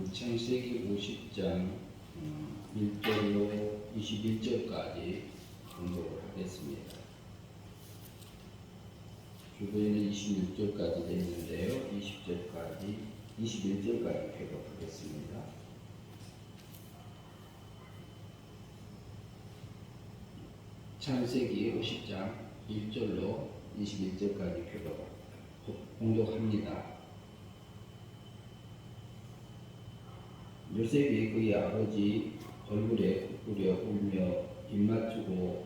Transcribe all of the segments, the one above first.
창세기 50장 1절로 21절까지 공부를 하겠습니다. 주보에는 26절까지 되어 있는데요. 20절까지, 21절까지 교독하겠습니다. 창세기 50장 1절로 21절까지 공독합니다. 요셉이 그의 아버지 얼굴에 굽으려 울며 입맞추고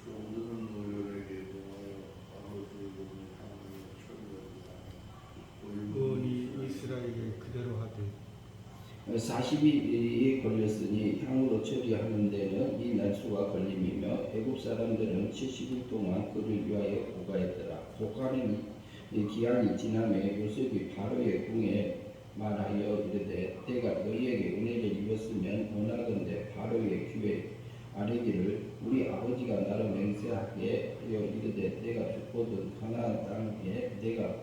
모든 노열에게 대하여 아버지의 몸을 향하여 처리하리라. 의인이 이스라엘에게 그대로 하되 40일이 걸렸으니 향으로 처리하는 데는 이 날수가 걸림이며 애굽 사람들은 70일 동안 그를 위하여 고가했더라. 고가는 기한이 지나매 요셉이 바로의 궁에 말하여 이르되 내가 너희에게 은혜를 입었으면 원하건대 바로의 귀에 아뢰기를 우리 아버지가 나를 맹세하게 하여 이르되 내가 죽거든 가나안 땅에 내가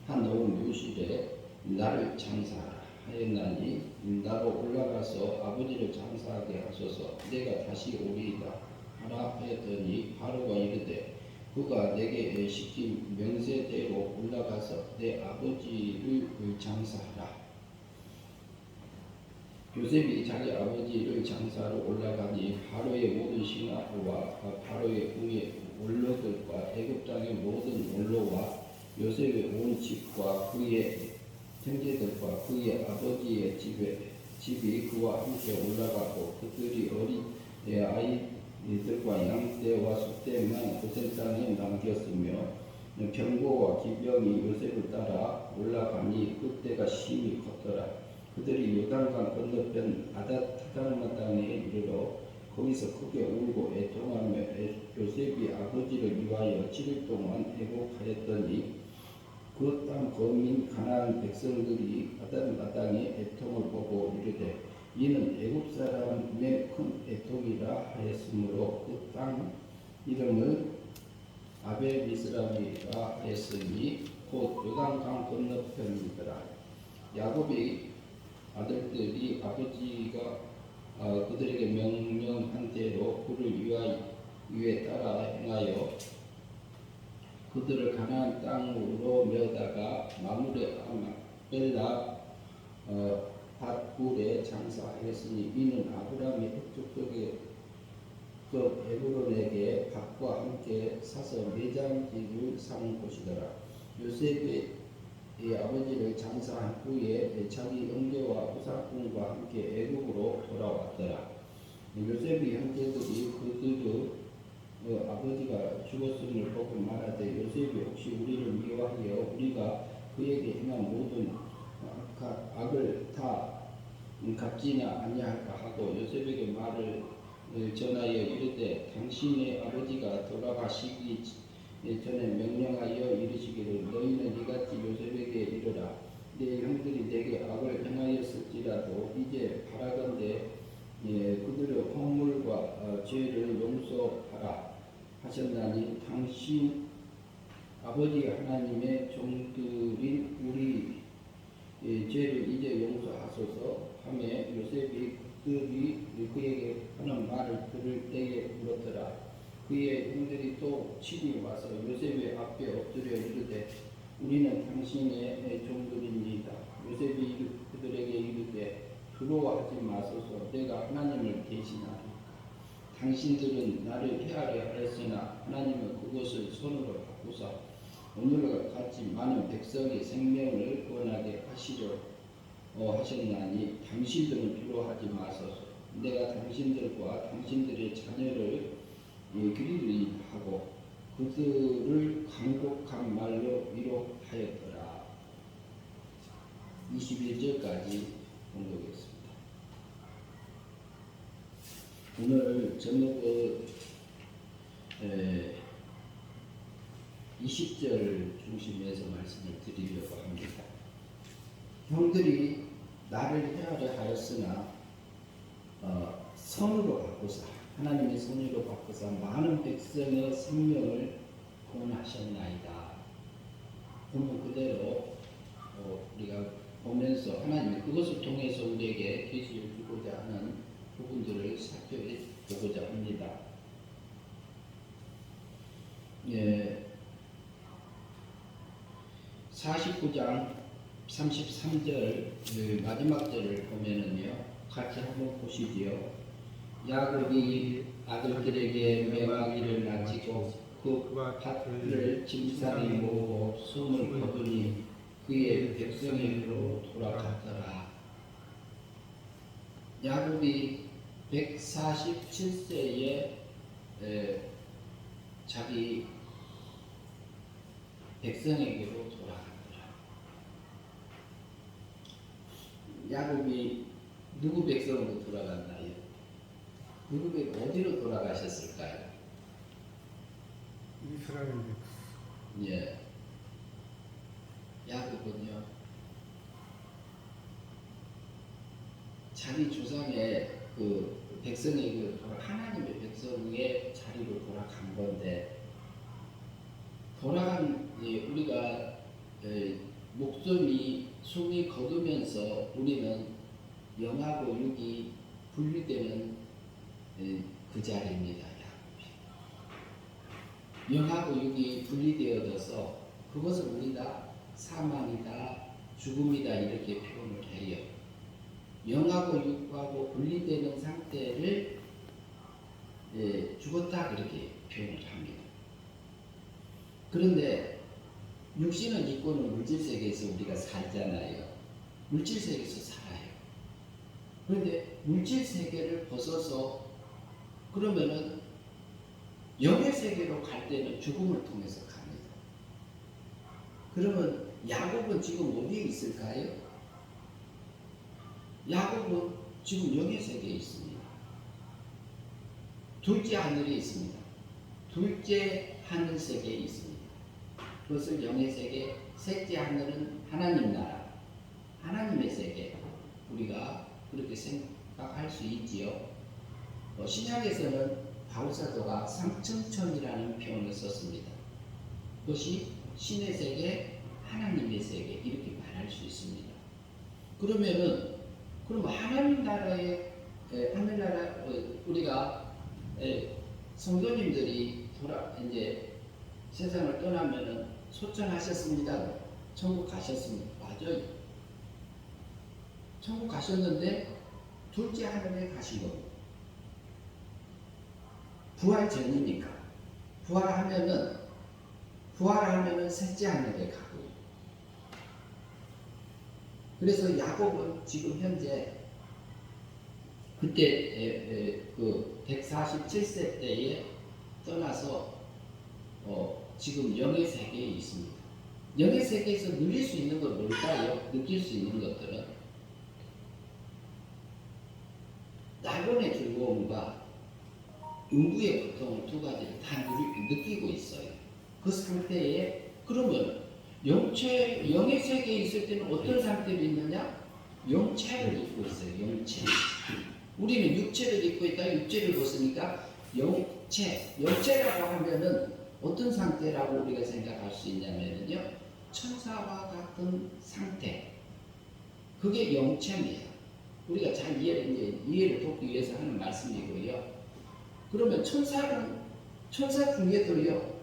한놓은 묘실에 나를 장사하라 하였나니 나로 올라가서 아버지를 장사하게 하소서 내가 다시 오리이다 하라 하였더니 바로가 이르되 그가 내게 시킨 명세대로 올라가서 내 아버지를 장사하라. 요셉이 자기 아버지를 장사하러 올라가니 바로의 모든 신하와 바로의 궁의 원로들과 애굽 땅의 모든 원로와 요셉의 온 집과 그의 형제들과 그의 아버지의 집이 그와 함께 올라가고 그들이 어린 아이들과 양떼와 소떼만 고센 땅에 남겼으며 병거와 기병이 요셉을 따라 올라가니 그때가 심히 컸더라. 그들이 요단강 건너편 아닷타달마 땅에 이르러 거기서 크게 울고 애통하며 요셉이 아버지를 위하여 7일 동안 애곡하였더니 그 땅 거민 가나안 백성들이 아닷마 땅의 애통을 보고 이르되 이는 애굽 사람의 큰 애통이라 하였으므로 그 땅 이름을 아벨미스라비라 하였으니 곧 요단강 건너편이더라. 야곱의 아들들이 아버지가 그들에게 명령한 대로 그를 위에 따라 행하여 그들을 가나안 땅으로 메어다가 마므레 벨라 밧굴에 장사하였으니 이는 아브라함의 흑족 속에 그 에브론에게 밭과 함께 사서 매장지를 삼은 곳이더라. 요셉의 아버지를 장사한 후에 자기 형제와 후사꾼과 함께 애굽으로 돌아왔더라. 요셉의 형제들이 그들의 아버지가 죽었음을 보고 말하되 요셉이 혹시 우리를 미워하여 우리가 그에게 행한 모든 악을 다 갚지나 아니할까 하고 요셉에게 말을 전하여 이르되 당신의 아버지가 돌아가시기 전에 명령하여 이르시기를 너희는 이같이 요셉에게 이르라. 내 형들이 내게 악을 행하였을지라도 이제 바라건대 그들의 허물과 죄를 용서하라 하셨나니 당신 아버지 하나님의 종들인 우리 죄를 이제 용서하소서 하며 요셉이 그들이 그에게 하는 말을 들을 때에 물었더라. 그의 형들이 또 친히 와서 요셉의 앞에 엎드려 이르되 우리는 당신의 종들입니다. 요셉이 그들에게 이르되 두려워하지 마소서 내가 하나님을 대신하리까. 당신들은 나를 해하려 하였으나 하나님은 그것을 손으로 바꾸사 오늘과 같이 많은 백성의 생명을 구원하게 하시려 하셨나니 당신들은 두려워하지 마소서. 내가 당신들과 당신들의 자녀를 그리리 하고 그들을 강곡한 말로 위로하였더라. 21절까지 공독했습니다. 오늘 제목은 20절 중심에서 말씀을 드리려고 합니다. 형들이 나를 해하려 하였으나 선으로 바꾸사 하나님의 선으로 바꾸사 많은 백성의 생명을 구원하셨나이다. 본문 그대로 우리가 보면서 하면서 하나님이 그것을 통해서 우리에게 계시를 주고자 하는 부분들을 살펴보고자 합니다. 예, 49장 33절 그 마지막 절을 보면은요, 같이 한번 보시지요. 야곱이 아들들에게 메마기를 나치고 그 밭을 짐싸게 모으고 숨을 거두니 그의 백성에게로 돌아갔더라. 야곱이 147세에 자기 백성에게로 돌아갔더라. 야곱이 누구 백성으로 돌아갔나요? 어디로 돌아가셨을까요? 이스라엘 백성. 예. 야곱은요, 자기 조상의 그 백성의 하나님의 백성의 자리로 돌아간 건데, 돌아간 우리가 목숨이 숨이 거두면서 우리는 영하고 육이 분리되는 그 자리입니다. 영하고 육이 분리되어져서 그것을 우리가 사망이다, 죽음이다 이렇게 표현을 해요. 영하고 육하고 분리되는 상태를 죽었다 그렇게 표현을 합니다. 그런데 육신을 입고는 물질 세계에서 우리가 살잖아요. 물질 세계에서 살아요. 그런데 물질 세계를 벗어서 그러면은 영의 세계로 갈 때는 죽음을 통해서 갑니다. 그러면 야곱은 지금 어디에 있을까요? 야곱은 지금 영의 세계에 있습니다. 둘째 하늘에 있습니다. 둘째 하늘 세계에 있습니다. 그것을 영의 세계, 셋째 하늘은 하나님 나라, 하나님의 세계, 우리가 그렇게 생각할 수 있지요. 신약에서는 바울사도가 상층천이라는 표현을 썼습니다. 그것이 신의 세계, 하나님의 세계 이렇게 말할 수 있습니다. 그럼 하나님 나라의 하늘나라 우리가 성도님들이 이제 세상을 떠나면은 소천하셨습니다. 천국 가셨습니다. 맞아요. 천국 가셨는데 둘째 하늘에 가신 겁니다. 부활 전이니까. 부활하면은 셋째 하늘에 가고. 그래서 야곱은 지금 현재 그때 그 147세 때에 떠나서 지금 영의 세계에 있습니다. 영의 세계에서 누릴 수 있는 건 뭘까요? 느낄 수 있는 것들은 낙원의 즐거움과 음부의 고통을 두 가지를 다 느끼고 있어요. 그 상태에 그러면 영의 세계에 있을 때는 어떤 상태로 있느냐? 영체를 입고 있어요. 영체. 우리는 육체를 입고 있다. 육체를 벗으니까 영체라고 하면은 어떤 상태라고 우리가 생각할 수 있냐면요, 천사와 같은 상태. 그게 영체입니다. 우리가 잘 이해를 돕기 위해서 하는 말씀이고요. 그러면 천사 중에도요,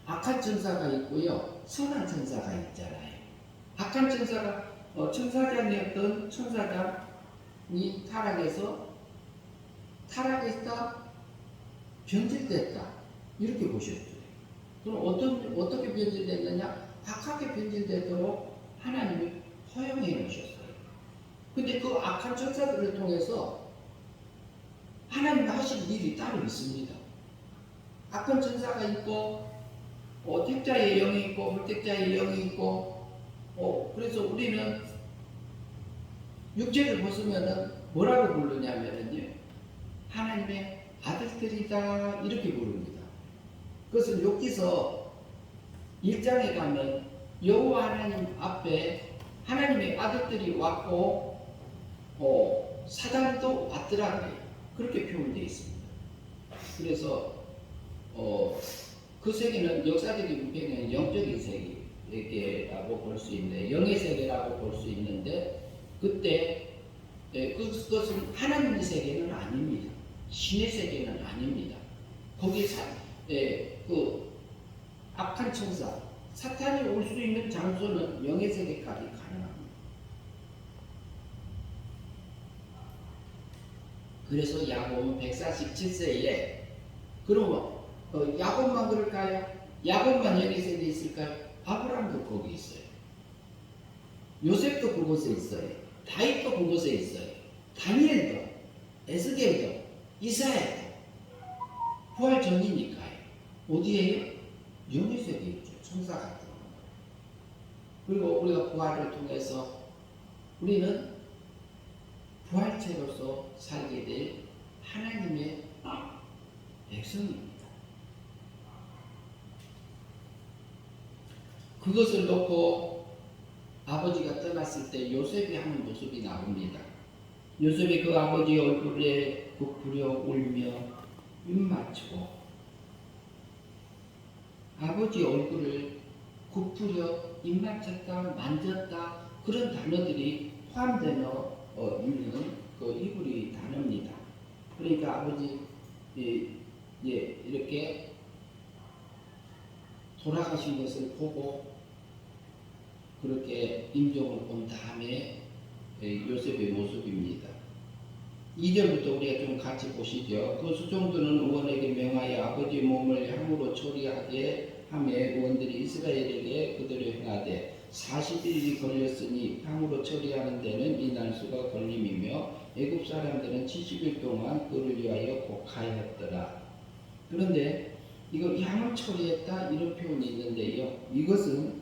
악한 천사가 있고요, 선한 천사가 있잖아요. 악한 천사가 천사장이었던 천사장이 타락했다, 변질됐다 이렇게 보셨죠. 그럼 어떻게 변질됐느냐? 악하게 변질되도록 하나님이 허용해 놓으셨어요. 근데 그 악한 천사들을 통해서 하나님이 하실 일이 따로 있습니다. 악한 천사가 있고, 택자의 영이 있고, 불택자의 영이 있고, 그래서 우리는 육체를 벗으면은 뭐라고 부르냐면요, 하나님의 아들들이다 이렇게 부릅니다. 그것은 욥기서 1장에 가면 여호와 하나님 앞에 하나님의 아들들이 왔고, 사단도 왔더라고요. 그렇게 표현되어 있습니다. 그래서 그 세계는 역사적인 배경은 영적인 세계, 세계라고 볼 수 있는데, 영의 세계라고 볼 수 있는데, 그때 그것은 하나님의 세계는 아닙니다. 신의 세계는 아닙니다. 거기 그 악한 천사 사탄이 올 수 있는 장소는 영의 세계까지 가능합니다. 그래서 야곱은 147세에 그러면 야곱만 그럴까요? 야곱만 영의 세계에 있을까요? 아브라함도 거기 있어요. 요셉도 그곳에 있어요. 다윗도 그곳에 있어요. 다니엘도, 에스겔도, 이사야도 부활 전이니까요. 어디에요? 영의 세계에 있죠. 천사 같은 거. 그리고 우리가 부활을 통해서 우리는 부활체로서 살게 될 하나님의 백성입니다. 그것을 놓고 아버지가 떠났을 때 요셉이 하는 모습이 나옵니다. 요셉이 그 아버지 얼굴에 부풀려 울며 입 맞추고 아버지 얼굴을 굽부려 입 맞췄다 만졌다 그런 단어들이 포함되어 있는 그 이브리 단어입니다. 그러니까 아버지 이렇게 돌아가신 것을 보고 그렇게 임종을 본 다음에 요셉의 모습입니다. 2절부터 우리가 좀 같이 보시죠. 그 수종들은 의원에게 명하여 아버지의 몸을 향으로 처리하게 하며 의원들이 이스라엘에게 그들을 행하되 40일이 걸렸으니 향으로 처리하는 데는 이 날수가 걸림이며 애굽 사람들은 70일 동안 그를 위하여 곡하였더라. 그런데 이거 향을 처리했다 이런 표현이 있는데요. 이것은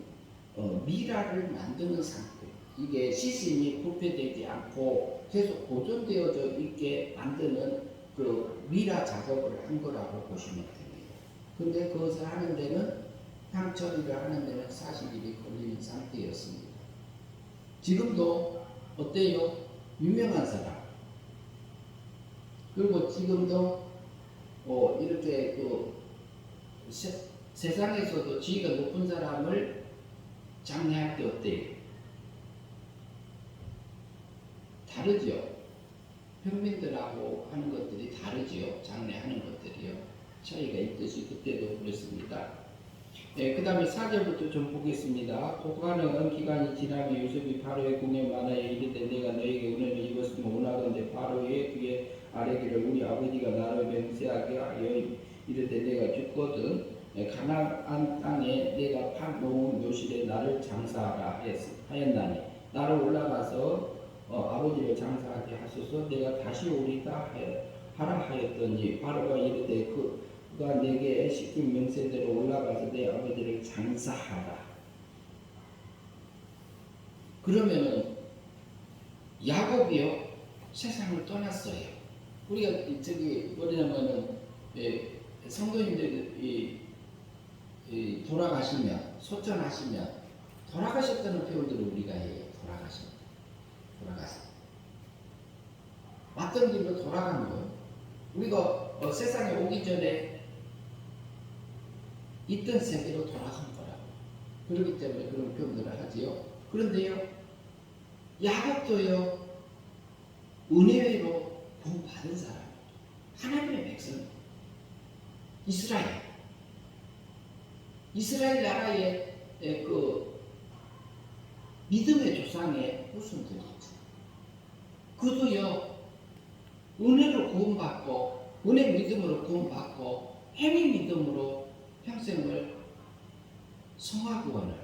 미라를 만드는 상태. 이게 시신이 부패되지 않고 계속 보존되어져 있게 만드는 그 미라 작업을 한 거라고 보시면 됩니다. 근데 그것을 하는 데는 향 처리를 하는 데는 40일이 걸리는 상태였습니다. 지금도 어때요? 유명한 사람. 그리고 지금도 이렇게 세상에서도 지위가 높은 사람을 장례할 때 어때요? 다르죠. 평민들하고 하는 것들이 다르죠. 장례하는 것들이요. 차이가 있듯이 그때도 그랬습니다. 그 다음에 4절부터 좀 보겠습니다. 고관은 기간이 지나면 요셉이 바로의 궁에 만하여 이르되 내가 너에게 은혜를 입었으면 원하건대 바로의 귀에 아뢰기를 우리 아버지가 나를 맹세하게 하여 이르되 내가 죽거든 가나안 땅에 내가 파놓은 묘실에 나를 장사하라 하였나니 나를 올라가서 아버지를 장사하게 하소서 내가 다시 오리다 하라 하였더니 바로가 이르되 그가 내게 시킨 명세대로 올라가서 내 아버지를 장사하라. 그러면은 야곱이요 세상을 떠났어요. 우리가 저기 뭐냐면은 성도님들이 돌아가시면 소천하시면 돌아가셨다는 표현들을 우리가 해요. 돌아가셨다. 왔던 길로 돌아간 거예요. 우리가 세상에 오기 전에 있던 세계로 돌아간 거라고. 그렇기 때문에 그런 표현들을 하지요. 그런데요, 야곱도요, 은혜로 구원받은 사람, 하나님의 백성, 이스라엘 나라의 그 믿음의 조상의 후손들이 있죠. 그도요, 은혜로 구원받고, 은혜 믿음으로 구원받고, 행위 믿음으로 평생을 성화구원을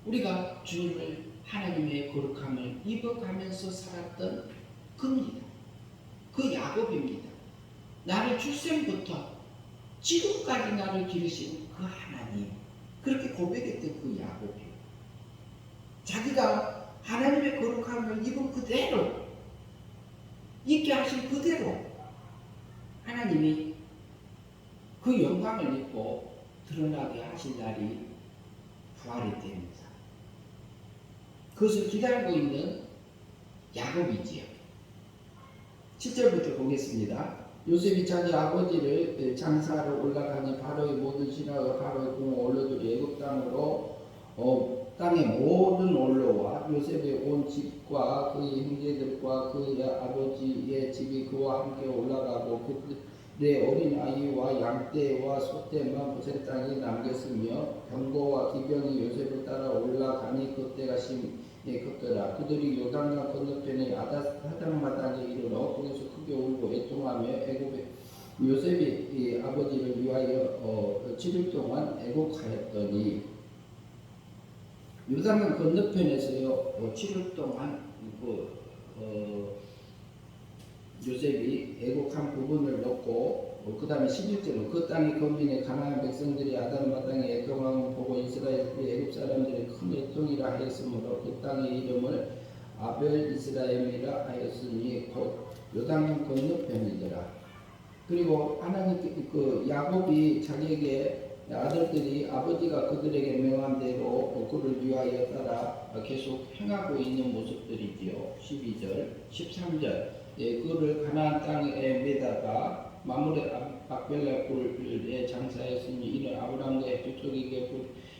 우리가 주님을 하나님의 거룩함을 입어가면서 살았던 그입니다. 그 야곱입니다. 나를 출생부터 지금까지 나를 기르신 그 하나님, 그렇게 고백했던 그 야곱이요. 자기가 하나님의 거룩함을 입은 그대로, 있게 하신 그대로 하나님이 그 영광을 입고 드러나게 하신 날이 부활의 때입니다. 그것을 기다리고 있는 야곱이지요. 7절부터 보겠습니다. 요셉이 자기 아버지를 장사하러 올라가니 바로의 모든 신하가 바로의 궁을 올려두려 애굽 땅으로 땅의 모든 원로와 요셉의 온 집과 그의 형제들과 그의 아버지의 집이 그와 함께 올라가고 그들의 어린 아이와 양떼와 소떼만 고센 땅에 남겼으며 병거와 기병이 요셉을 따라 올라가니 그때가 심히 컸더라. 그들이 요단강 건너편의 하단마당에 이르러 거기서 크게 울고 애통하며 애굽에 요셉이 이 아버지를 위하여 7일 동안 애곡하였더니 요단강 건너편에서요 7일 동안 요셉이 애곡한 부분을 넣고 그 다음에 11절은 그 땅이 거민의 가나안 백성들이 아담마당에 애통함을 보고 이스라엘의 애굽 사람들이 큰 애통이라 하였으므로 그 땅의 이름을 아벨 이스라엘이라 하였으니 곧 요단강 건너편이더라. 그리고 하나님께 야곱이 자기에게 아들들이 아버지가 그들에게 명한 대로 그를 위하여 따라 계속 행하고 있는 모습들이지요. 12절, 13절 그를 가나안 땅에 매다가 마므레 박벨라 굴에 장사했으니 이는 아브라함과 북쪽에게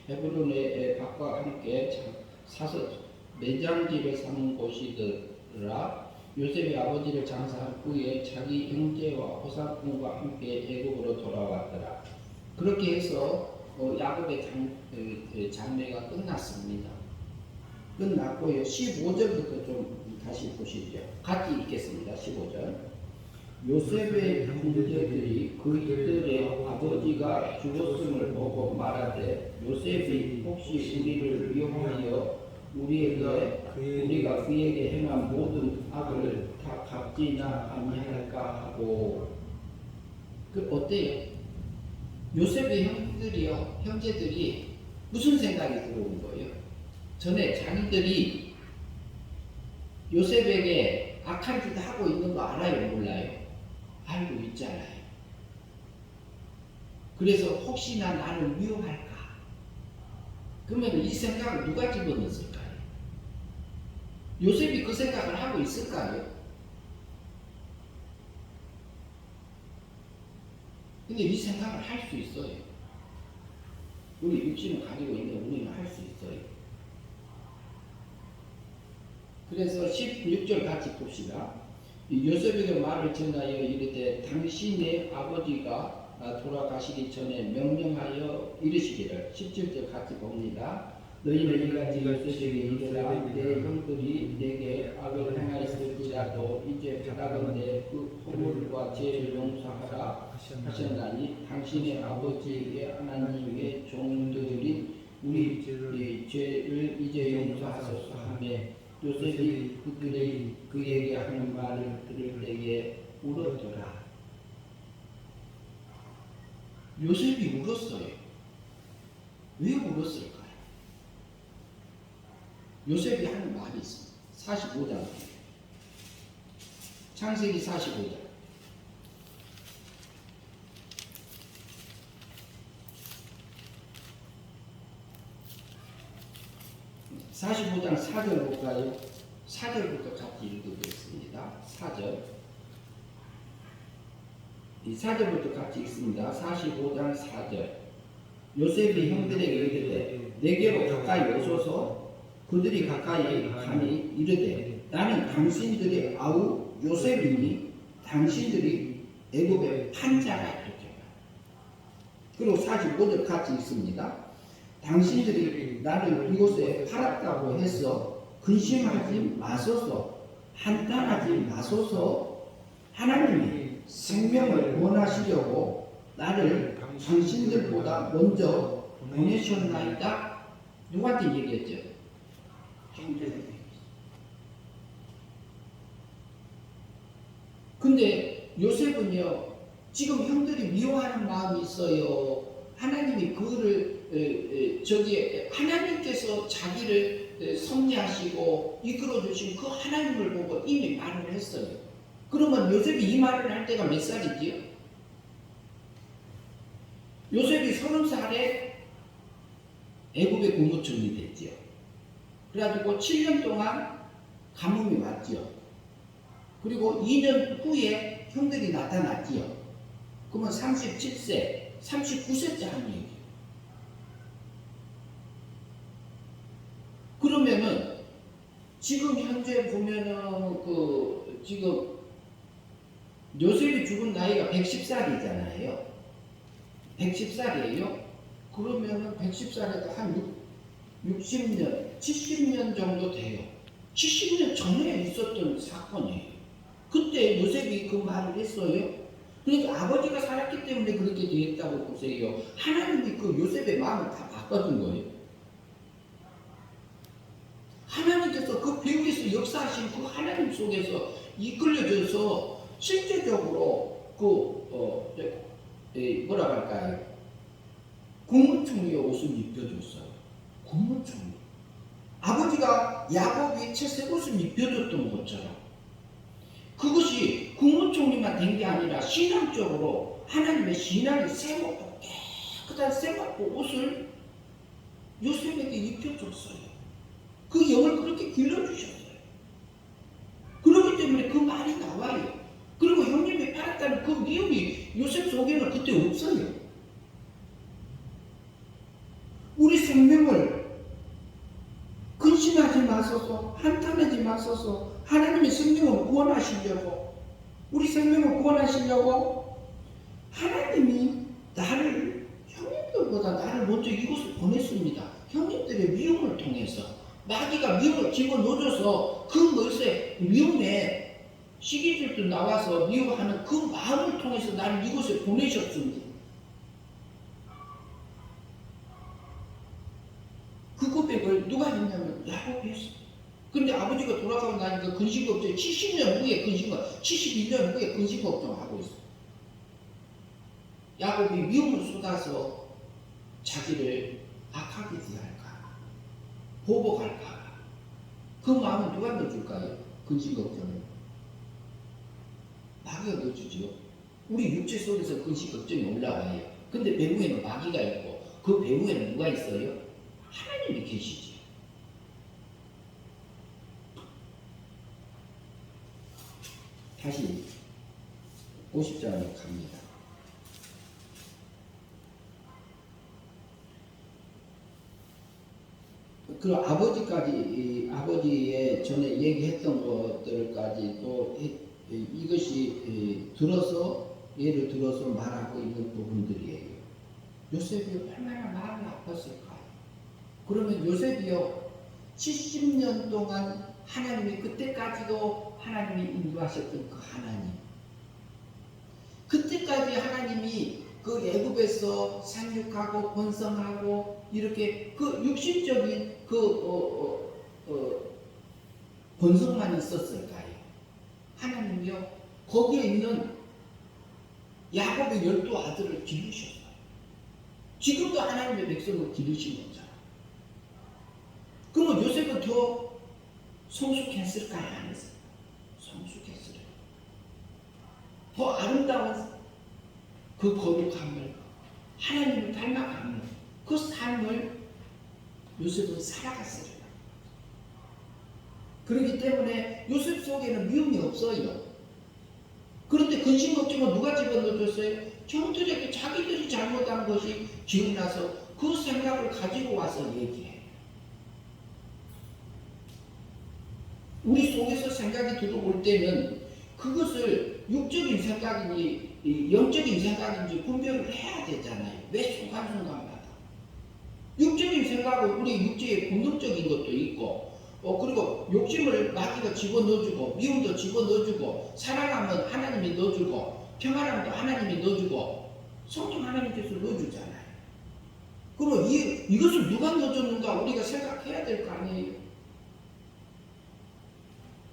헤브론의 밭과 함께 사서 매장지를 삼은 곳이더라. 요셉이 아버지를 장사한 후에 자기 형제와 호사꾼과 함께 애굽으로 돌아왔더라. 그렇게 해서 야곱의 장례가 끝났습니다. 끝났고요. 15절부터 좀 다시 보시죠. 같이 읽겠습니다. 15절. 요셉의 형제들이 그들의 아버지가 죽었음을 보고 말하되 요셉이 혹시 우리를 미워하여 우리가 그에게 행한 모든 악을 다 갚지나 아니할까 하고 어때요? 요셉의 형제들이 무슨 생각이 들어온 거예요? 전에 자기들이 요셉에게 악한 짓 하고 있는 거 알아요? 몰라요? 알고 있잖아요. 그래서 혹시나 나를 미워할까? 그러면 이 생각을 누가 집어넣었을까요? 요셉이 그 생각을 하고 있을까요? 근데 이 생각을 할 수 있어요. 우리 육신을 가지고 있는 우리는 할 수 있어요. 그래서 16절 같이 봅시다. 요셉에게 말을 전하여 이르되 당신의 아버지가 돌아가시기 전에 명령하여 이르시기를 17절 같이 봅니다. 너희는 이같이 요셉에게 이르라 내 형들이 내게 악을 행하였을지라도 이제 바라건대 그 허물과 죄를 용서하라 하셨나니 당신의 아버지의 하나님의 종들이 우리 죄를 이제 용서하소서 하며 요셉이 그에게 하는 말을 들을 때에 울었더라. 요셉이 울었어요. 왜 울었을까요? 요셉이 하는 말이 있습니다. 45장 창세기 45장 45장 4절 볼까요? 4절부터 같이 읽어보겠습니다. 4절 이 4절부터 같이 읽습니다. 45장 4절 요셉이 형들에게 이르되 내게로 가까이 오소서 그들이 가까이 가니 이르되 나는 당신들의 아우 요셉이니 당신들이 애굽의 판자가 이렇게 그리고 45절 같이 읽습니다. 당신들이 나를 이곳에 팔았다고 해서 근심하지 마소서 한탄하지 마소서 하나님이 생명을 원하시려고 나를 당신들보다 먼저 보내셨나이다. 누구한테 얘기했죠? 형제들에게. 근데 요셉은요 지금 형들이 미워하는 마음이 있어요. 하나님이 그를 하나님께서 자기를 섭리하시고 이끌어 주신 그 하나님을 보고 이미 말을 했어요. 그러면 요셉이 이 말을 할 때가 몇 살이지요? 요셉이 30살에 애굽의 국무총리 됐지요. 그래가지고 7년 동안 가뭄이 왔지요. 그리고 2년 후에 형들이 나타났지요. 그러면 37세, 39세째 한 얘기예요. 그러면은 지금 현재 보면은 그 지금 요셉이 죽은 나이가 110살이잖아요. 110살이에요. 그러면은 110살에도 한 60년, 70년 정도 돼요. 70년 전에 있었던 사건이에요. 그때 요셉이 그 말을 했어요. 그러니까 아버지가 살았기 때문에 그렇게 되었다고 보세요. 하나님이 그 요셉의 마음을 다 바꿔준 거예요. 하나님께서 그 배후에서 역사하신 그 하나님 속에서 이끌려져서 실제적으로 뭐라 할까요? 국무총리의 옷을 입혀줬어요. 국무총리. 아버지가 야곱이 채색 옷을 입혀줬던 것처럼 그것이 국무총리만 된 게 아니라 신앙적으로 하나님의 신앙이 세웠고 깨끗한 세웠고 옷을 요셉에게 입혀줬어요. 그 영을 그렇게 길러주셨어요. 그렇기 때문에 그 말이 나와요. 그리고 형님이 팔았다는 그 미움이 요셉 속에는 그때 없어요. 우리 생명을 근심하지 마소서, 한탄하지 마소서. 하나님의 생명을 구원하시려고, 우리 생명을 구원하시려고 하나님이 나를, 형님들보다 나를 먼저 이곳을 보냈습니다. 형님들의 미움을 통해서 마귀가 미움을 집어넣어줘서 그 것에 미움에 시기질도 나와서 미워하는 그 마음을 통해서 나를 이곳에 보내셨습니다. 그 고백을 누가 했냐면 야곱이 했어요. 근데 아버지가 돌아가고 나니까 근심걱정, 70년 후에 근심걱정, 71년 후에 근심걱정하고 있어요. 야곱이 미움을 쏟아서 자기를 악하게 대할까, 보복할까. 그 마음은 누가 넣어줄까요? 근심걱정을. 마귀가 넣어주죠. 우리 육체 속에서 근심걱정이 올라와요. 근데 배후에는 마귀가 있고 그 배후에는 누가 있어요? 하나님이 계시지. 다시 50장으로 갑니다. 그 아버지까지, 아버지의 전에 얘기했던 것들까지 또 이것이 들어서, 예를 들어서 말하고 있는 부분들이에요. 요셉이 얼마나 마음이 아팠을까? 그러면 요셉이요, 70년 동안 하나님이 그때까지도 하나님이 인도하셨던 그 하나님, 그때까지 하나님이 그 애굽에서 상륙하고 번성하고 이렇게 그 육신적인 번성만 있었을까요? 하나님이요, 거기에 있는 야곱의 12아들을 기르셨어요. 지금도 하나님의 백성을 기르신 거잖아요. 그러면 요셉은 더 성숙했을까요? 안 했을까요? 성숙했어요. 더 아름다운 그 거룩함을, 하나님을 닮아가는 그 삶을 요셉은 살아갔어요. 그렇기 때문에 요셉 속에는 미움이 없어요. 그런데 근심 걱정은 누가 집어넣어줬어요? 형들에게 자기들이 잘못한 것이 기억나서 그 생각을 가지고 와서 얘기해. 우리 속에서 생각이 들어올 때는 그것을 육적인 생각인지 영적인 생각인지 분별을 해야 되잖아요. 왜 순간순간마다. 육적인 생각은 우리 육체의 본능적인 것도 있고 그리고 욕심을 마귀가 집어넣어주고 미움도 집어넣어주고 사랑하면 하나님이 넣어주고 평안함도 하나님이 넣어주고 성령 하나님께서 넣어주잖아요. 그럼 이것을 누가 넣어줬는가 우리가 생각해야 될 거 아니에요.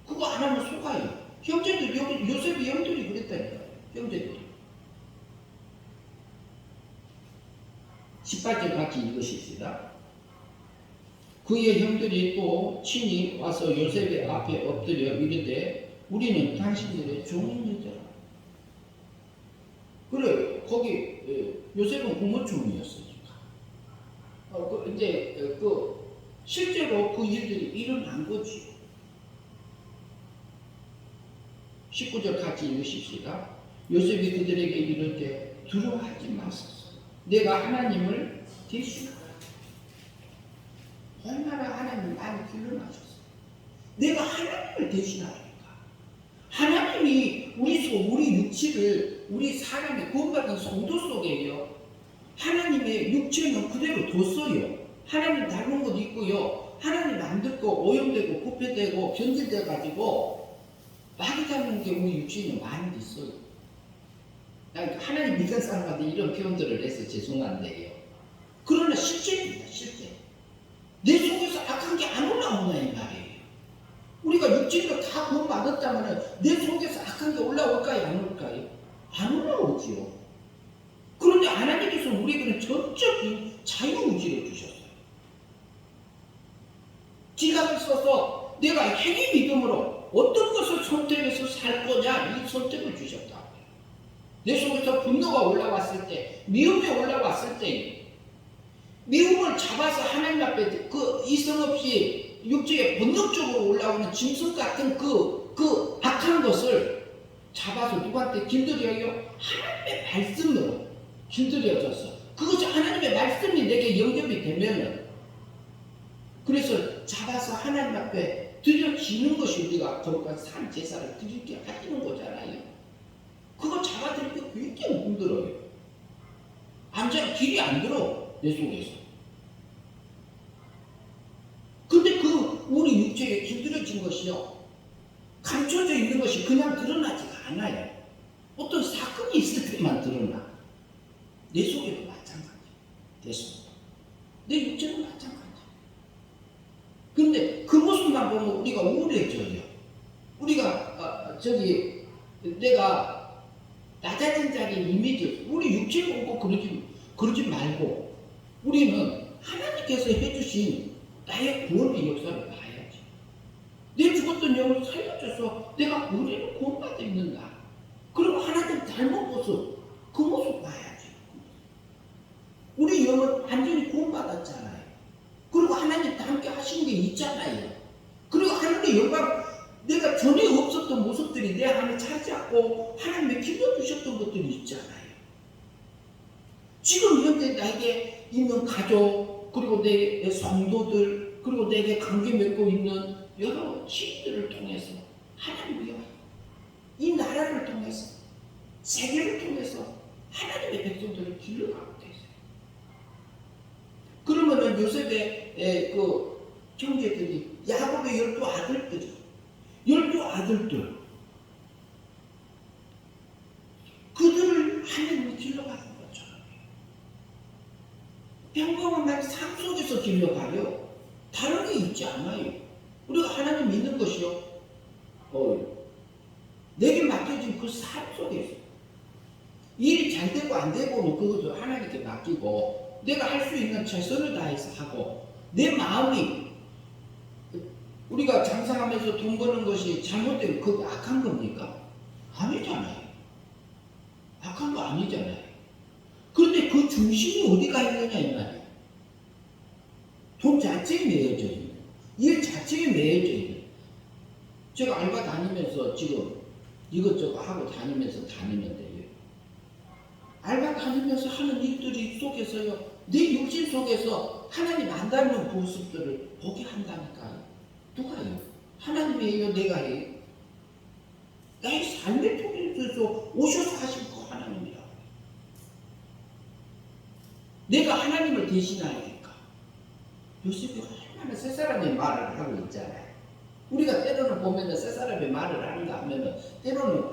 그거 안 하면 속아요. 형제들, 요셉이 형들이 그랬다니까요. 형제들이. 18절 같이 읽으십시다. 그의 형들이 또 친히 와서 요셉의 앞에 엎드려 이르되 우리는 당신들의 종이니더라. 그래, 거기 요셉은 국무총리였으니까. 이제 실제로 그 일들이 일어난 거지. 19절 같이 읽으십시다. 요셉이 그들에게 이르되 두려워하지 마소서. 내가 하나님을 대신하라. 얼마나 하나님 많이 내가 하나님을 대신하니까. 하나님이 우리 육체를 우리 사람의 구원받은 성도 속에요. 하나님의 육체는 그대로 뒀어요. 하나님 닮은 것도 있고요. 하나님 안 듣고 오염되고 부패되고 변질돼 가지고 마귀 닮은 게 우리 육체에 많이 있어요. 하나님 믿는 사람한테 이런 표현들을 해서 죄송한데요. 그러나 실제입니다. 실제. 내 속에서 악한 게 안 올라오나 이 말이에요. 우리가 육체로 다 구원받았다면 내 속에서 악한 게 올라올까요? 안 올까요? 안 올라오지요. 그런데 하나님께서 우리에게는 전적인 자유의지를 주셨어요. 지갑을 써서 내가 행위 믿음으로 어떤 것을 선택해서 살 거냐 이 선택을 주셨다. 내 속에서 분노가 올라왔을 때, 미움이 올라왔을 때, 미움을 잡아서 하나님 앞에 그 이성 없이 육체에 본능적으로 올라오는 짐승 같은 그 악한 것을 잡아서 누구한테 길들여요? 하나님의 말씀으로 길들여져서 그것이 하나님의 말씀이 내게 영접이 되면은 그래서 잡아서 하나님 앞에 드려지는 것이 우리가 거룩한 산 제사를 드리게 하시는 거잖아요. 그거 잡아드리기 굉장히 힘들어요. 길이 안 들어 내 속에서. 근데 우리 육체에 길들여진 것이요 감춰져 있는 것이 그냥 드러나지가 않아요. 어떤 사건이 있을 때만 드러나. 내 속에도 마찬가지야. 내 속. 내 육체도 마찬가지야. 근데 그 모습만 보면 우리가 우울해져요. 우리가 내가 낮아진 자리의 이미지, 우리 육체를 보고 그러지 말고 우리는 하나님께서 해주신 나의 구원의 역사를 봐야지. 내 죽었던 영을 살려줘서 내가 우리를 구원받아 있는 나. 그리고 하나님 닮은 모습, 그 모습 봐야지. 우리 영은 완전히 구원받았잖아요. 그리고 하나님 함께 하신 게 있잖아요. 그리고 하나님의 영광, 내가 전에 없었던 모습들이 내 안에 차지하고 하나님의 길러주셨던 것들이 있잖아요. 지금 현재 나에게 있는 가족, 그리고 내 성도들, 그리고 내게 관계 맺고 있는 여러 시인들을 통해서 하나님이요, 이 나라를 통해서, 세계를 통해서 하나님의 백성들을 길러가고 계세요. 그러면은 요셉의 그 형제들이 야곱의 12아들들 그들을 하나님이 길러가는 거죠. 평범한 날 삶 속에서 길러가요. 다른 게 있지 않아요. 우리가 하나님 믿는 것이요, 내게 맡겨진 그 삶 속에서 일이 잘 되고 안 되고는 그것을 하나님께 맡기고 내가 할 수 있는 최선을 다해서 하고 내 마음이, 우리가 장사하면서 돈 버는 것이 잘못되면 그게 악한 겁니까? 아니잖아요. 악한 거 아니잖아요. 그런데 그 중심이 어디가 있느냐 이 말이에요. 돈 자체에 매여져 있는, 일 자체에 매여져 있는. 제가 알바 다니면서 지금 이것저것 하고 다니는데요. 알바 다니면서 하는 일들이 속에서요, 내 육신 속에서 하나님 안 닮은 모습들을 보게 한다니까요. 누가요? 하나님이에요? 내가요? 나의 삶의 통해서 오셔서 하신 거 하나님이라고. 내가 하나님을 대신하니까. 요셉이 얼마나 세 사람의 말을 하고 있잖아요. 우리가 때로는 보면은 세 사람의 말을 하는가 하면은 때로는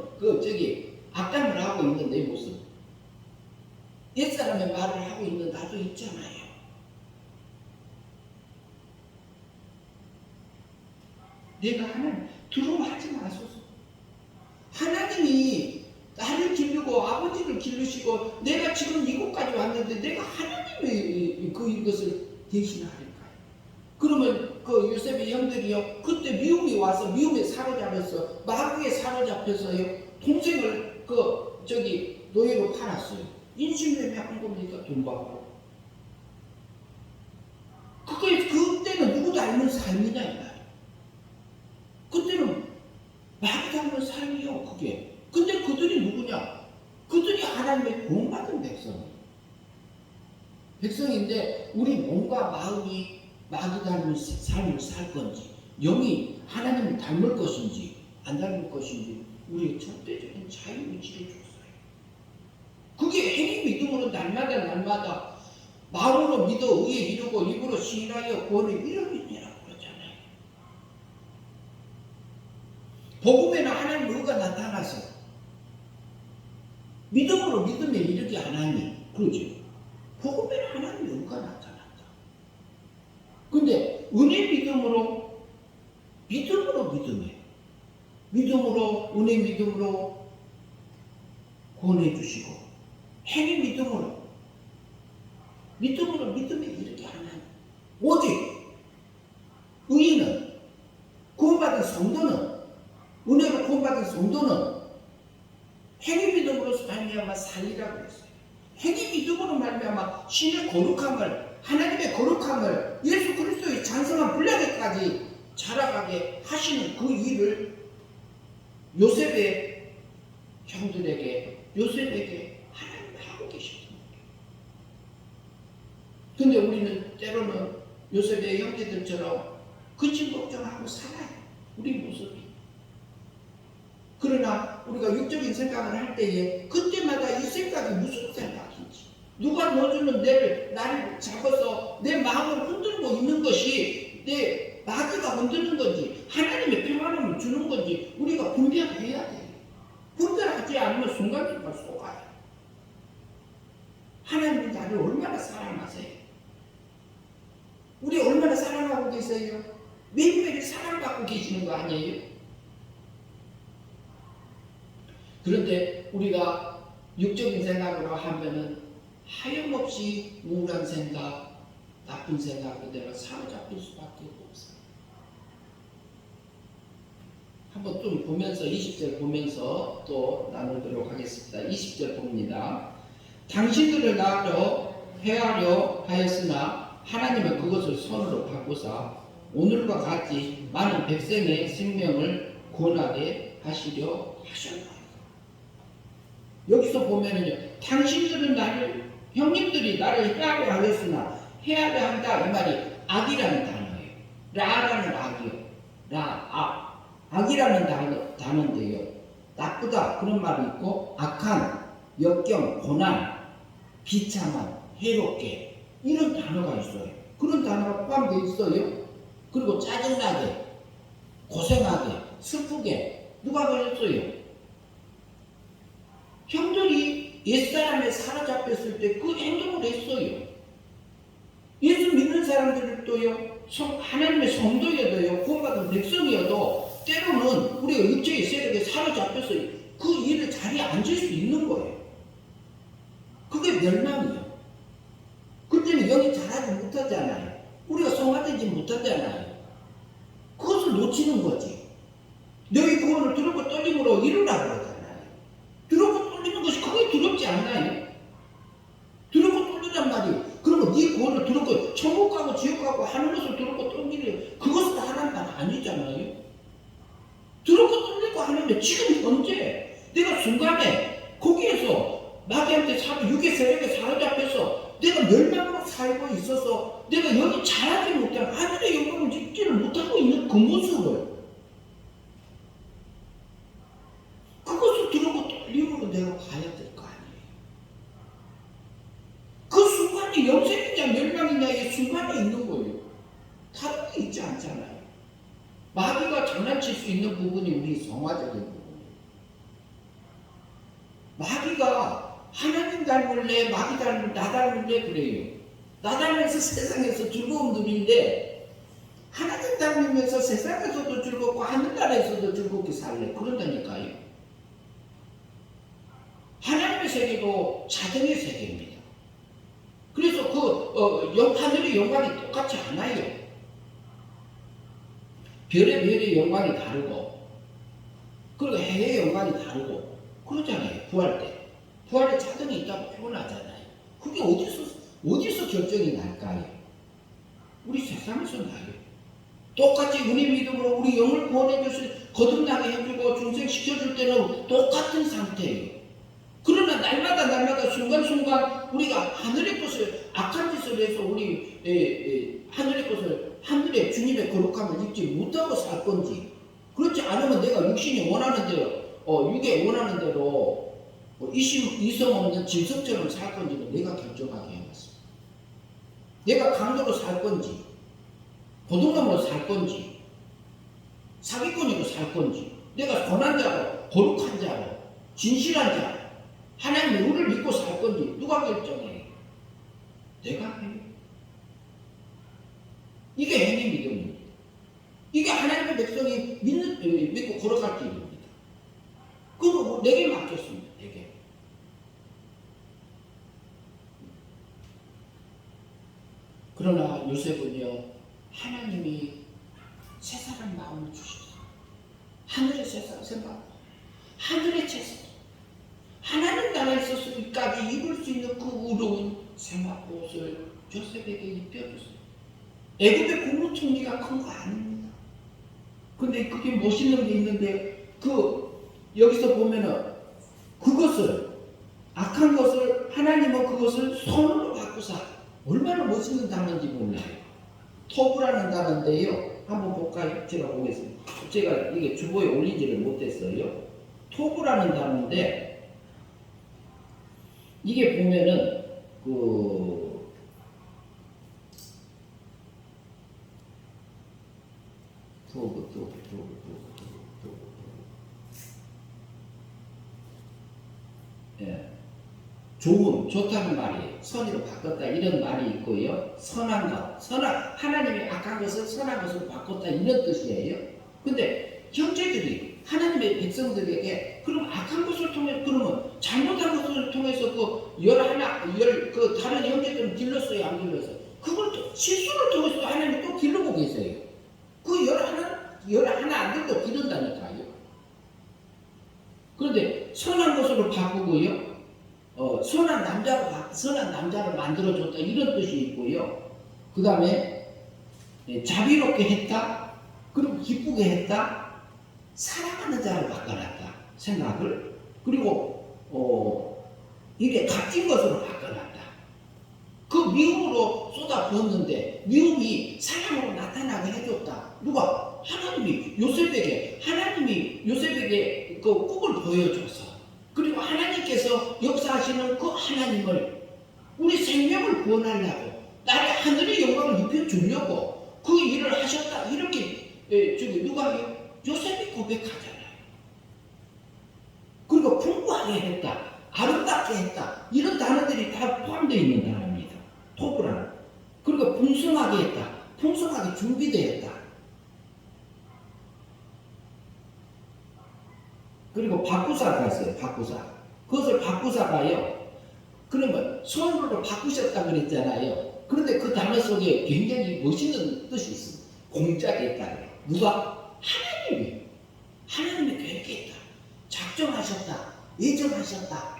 악담을 하고 있는 내 모습, 옛 사람의 말을 하고 있는 나도 있잖아요. 내가 하나님 두려워하지 마소서. 하나님이 나를 기르고 아버지를 기르시고 내가 지금 이곳까지 왔는데 내가 하나님의 이것을 대신하니까요. 그러면 그 요셉의 형들이요, 그때 미움이 와서 미움에 사로잡혀서 마귀에 사로잡혀서요, 동생을 노예로 팔았어요. 인신매매 한 겁니까? 돈 받고. 그때는 누구도 알는 삶이냐 이 말이에요. 그때는 마귀 닮은 삶이요 그게. 근데 그들이 누구냐? 그들이 하나님의 구원받은 백성인데 우리 몸과 마음이 마귀 닮은 삶을 살 건지 영이 하나님을 닮을 것인지 안 닮을 것인지 우리의 절대적인 자유의지를 줬어요. 그게 행위 믿음으로 날마다 마음으로 믿어 의에 이르고 입으로 시인하여 구원의 이름이라고 그러잖아요. 복음에는 하나님의 의가 나타나서 믿음으로 믿음에 이르게 하나니 그러죠. 복음에는 하나님의 의가 나타났다. 근데 은혜 믿음으로 믿음으로 은혜 믿음으로 구원해 주시고 행위 믿음으로 믿음에 이르게 하나님. 오직 의인은 구원받은 성도는 은혜로 구원받은 성도는 행위 믿음으로서 말미암아 살리라고 했어요. 행위 믿음으로 말미암아 신의 거룩함을 하나님의 거룩함을 예수 그리스도의 장성한 분량에까지 자라가게 하시는 그 일을 요셉의 형들에게 요셉에게 하나님이 하고 계십니다. 근데 우리는 때로는 요셉의 형제들처럼 그치 걱정하고 살아요. 우리 모습이. 그러나 우리가 육적인 생각을 할 때에 그때마다 이 생각이 무슨 생각인지 누가 넣어주는 나를 잡아서 내 마음을 흔들고 있는 것이 내 마귀가 흔드는 건지 하나님의 평안함을 주는 건지 우리가 분별해야 돼요. 분별하지 않으면 순간적으로 속아요. 하나님이 나를 얼마나 사랑하세요? 우리 얼마나 사랑하고 계세요? 매일매일 사랑받고 계시는 거 아니에요? 그런데 우리가 육적인 생각으로 하면은 하염없이 우울한 생각, 나쁜 생각 그대로 사로잡힐 수밖에 없어요. 한번 좀 보면서 20절 보면서 또 나누도록 하겠습니다. 20절 봅니다. 당신들을 낳으려 해하려 하였으나 하나님은 그것을 선으로 바꾸사 오늘과 같이 많은 백성의 생명을 구원하게 하시려 하셨다. 여기서 보면은요, 당신들은 형님들이 나를 해하려 하였으나 해하려 한다 이 말이 악이라는 단어예요. 라라는 악이요. 악이라는 단어인데요. 나쁘다 그런 말이 있고 악한, 역경, 고난, 비참한, 해롭게 이런 단어가 있어요. 그런 단어가 포함되어 있어요. 그리고 짜증나게, 고생하게, 슬프게 누가 그랬어요? 형들이 옛사람에 사로잡혔을 때 그 행동을 했어요. 예수 믿는 사람들도요, 하나님의 성도여도요, 구원받은 백성이어도 때로는 우리가 육체의 세력에 사로잡혀서 그 일을 자리에 앉을 수 있는 거예요. 그게 멸망이에요. 그때는 영이 자라지 못하잖아요. 우리가 성화되지 못하잖아요. 그것을 놓치는 거지. 너희 구원을 두렵고 떨림으로 이루라 그러잖아요. 두렵고 떨리는 것이 그게 두렵지 않나요? 두렵고 떨리란 말이 그러면 네 구원을 두렵고 천국 가고 지옥 가고 하는 것을 두렵고 떨리는 그것은 하나님 말 아니잖아요. 두렵고 떨리고 하는데 지금 현재 내가 순간에 거기에서 마귀한테 육의 세력에 사로잡혀서 내가 멸망으로 살고 있어서 내가 여기 자라지 못한 하늘의 영광을 입지를 못하고 있는 그 모습을 그것을 두렵고 떨림으로 내가 봐야 될 거 아니에요. 그 순간이 영생이냐 멸망이냐의 순간에 있는 거예요. 다른 게 있지 않잖아요. 마귀가 장난칠 수 있는 부분이 우리 성화적인 부분이에요. 마귀가 하나님 닮을래 마귀 닮을래 나 닮을래 그래요. 나 닮으면서 세상에서 즐거움 누리는데 하나님 닮으면서 세상에서도 즐겁고 하늘나라에서도 즐겁게 살래 그런다니까요. 하나님의 세계도 자정의 세계입니다. 그래서 하늘의 영광이 똑같지 않아요. 별의 영광이 다르고 그리고 해의 영광이 다르고 그러잖아요. 부활 때 부활에 자정이 있다고 표현하잖아요. 그게 어디서 결정이 날까요? 우리 세상에서 나요. 똑같이 은혜 믿음으로 우리 영을 구원해 주실 거듭나게 해주고 중생시켜줄 때는 똑같은 상태예요. 그러나 날마다 순간순간 우리가 하늘의 것을 악한 짓을 해서 우리 하늘의 것을 하늘의 주님의 거룩함을 입지 못하고 살 건지, 그렇지 않으면 내가 육신이 원하는 대로 육에 원하는 대로 이성 없는 짐승처럼 살 건지는 내가 결정하게 해놨습니다. 내가 강도로 살 건지, 도둑놈으로 살 건지, 사기꾼으로 살 건지, 내가 선한 자로, 거룩한 자로, 진실한 자로, 하나님의 우를 믿고 살 건지 누가 결정해? 내가 해. 이게 행위 믿음입니다. 이게 하나님의 백성이 믿고 걸어갈 길입니다. 그거 내게 맡겼습니다. 내게. 그러나 요셉은요, 하나님이 새 사람 마음을 주셨어요. 하늘의 새 사람 생각, 하늘의 새 사람, 하나님 나라에서까지 입을 수 있는 그 의로운 세마포 옷을 요셉에게 입혀줬어요. 애굽의 국무총리가 큰 거 아닙니다. 근데 그게 멋있는 게 있는데, 여기서 보면은 그것을, 악한 것을, 하나님은 그것을 손으로 바꾸사. 얼마나 멋있는 단어인지 몰라요. 토브라는 단어인데요. 한번 볼까요? 제가 보겠습니다. 제가 이게 주보에 올리지를 못했어요. 토브라는 단어인데, 이게 보면은, 예. 좋다는 말이 선으로 바꿨다 이런 말이 있고요. 선한 것, 하나님이 악한 것을 선한 것으로 바꿨다 이런 뜻이에요. 근데 형제들이 하나님의 백성들에게 그럼 악한 것을 통해, 그러면 잘못한 것을 통해서 그 다른 형제들은 길렀어요, 안 길렀어요? 그걸 또 실수를 통해서 하나님이 또 길러보고 계세요. 그 11 아들도 기른다니까요. 그런데 선한 것으로 바꾸고요. 선한 남자를 만들어줬다 이런 뜻이 있고요. 그 다음에 자비롭게 했다, 그리고 기쁘게 했다, 사랑하는 자를 바꿔놨다 생각을, 그리고 이게 값진 것으로 바꿔놨다. 그 미움으로 쏟아부었는데 미움이 사랑으로 나타나게 해줬다. 누가? 하나님이 요셉에게 그 꿈을 보여줘서, 그리고 하나님께서 역사하시는 그 하나님을 우리 생명을 구원하려고, 나의 하늘의 영광을 입혀주려고 그 일을 하셨다. 이렇게 누가 해요? 요셉이 고백하잖아요. 그리고 풍부하게 했다, 아름답게 했다, 이런 단어들이 다 포함되어 있는 단어입니다. 토브라는. 그리고 풍성하게 했다, 풍성하게 준비되었다. 그리고 바꾸사가 있어요. 그것을 바꾸사가요, 그러면 손으로 바꾸셨다 그랬잖아요. 그런데 그 단어 속에 굉장히 멋있는 뜻이 있습니다. 공작했다. 누가? 하나님이 계획했다, 작정하셨다, 예정하셨다.